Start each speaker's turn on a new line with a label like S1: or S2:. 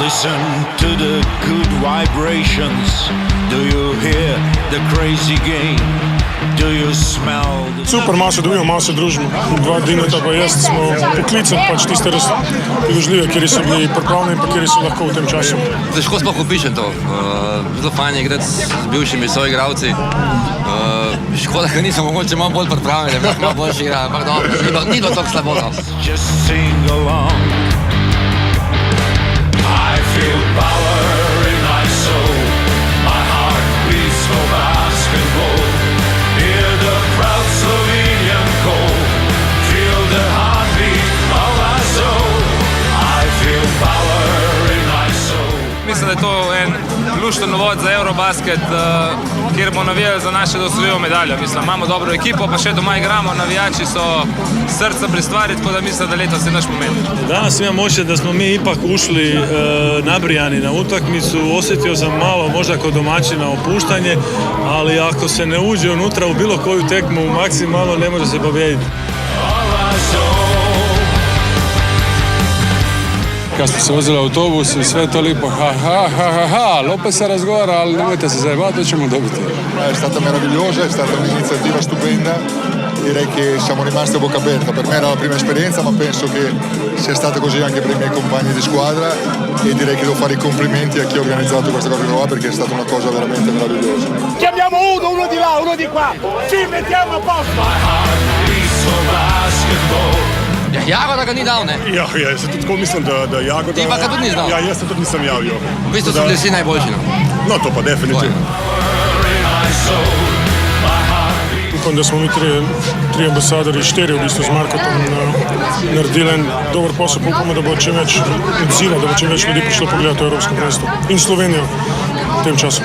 S1: Listen to the good vibrations. Do you hear the crazy game? Do you smell the...
S2: Super, malo se dobimo, malo se družimo. 2 dineta pa jaz smo poklicali pač tiste razložljive, kjer so bili pripravljeni pa kjer so lahko v tem času.
S3: Težko sploh opišem to. Zelo fajn je igrati z bivšimi soigravci. Škoda, ker nismo mogoče malo bolj pripravljeni, malo boljši igra, ampak dobro, ni bilo tako slabo.
S1: Just sing along. I feel power in my soul. My heart beats for basketball. Hear the proud Slovenian call. Feel the heartbeat of my soul. I feel power in my soul.
S4: Mislim, da je to en lušten uvod za Eurobasket, kjer bomo navijali za naše dosljivo medaljo. Mislim, imamo dobro ekipo, pa še doma igramo, navijači so srca pri stvari, tako da mislim, da letos je naš moment.
S5: Danas imam osjećaj da smo mi ipak ušli nabrijani na utakmicu, osjetio sam malo možda kod domaćina opuštanje, ali ako se ne uđe unutra u bilo koju tekmu maksimalno ne može se pobijediti.
S6: Kad smo se vozili autobus i sve to lipo, Lopez se razgovara, ali nemojte se zajebati, to ćemo dobiti.
S7: È stata meravigliosa, è stata un'iniziativa stupenda, direi che siamo rimasti a bocca aperta. Per me era la prima esperienza, ma penso che sia stata così anche per i miei compagni di squadra e direi che devo fare i complimenti a chi ha organizzato questa cosa qua perché è stata una cosa veramente meravigliosa.
S8: Chiamiamo uno di là, uno di qua, ci mettiamo a posto!
S3: Ja, Jagoda ga ni dal, ne?
S2: Ja, jaz se tudi tako mislim, da Jagoda...
S3: Ti pa ga tudi nisi dal?
S2: Ja, jaz se tudi nisem javil.
S3: V bistvu so bili vsi najboljši, no?
S2: No, to pa definitivno. Upam, da smo mi tri ambasadori, 4 v bistvu z Markotom naredili en dober posel, pa upamo, da bo čim več odziva, da bo čim več ljudi prišlo pogledati to evropsko prvenstvo in Slovenijo v tem času.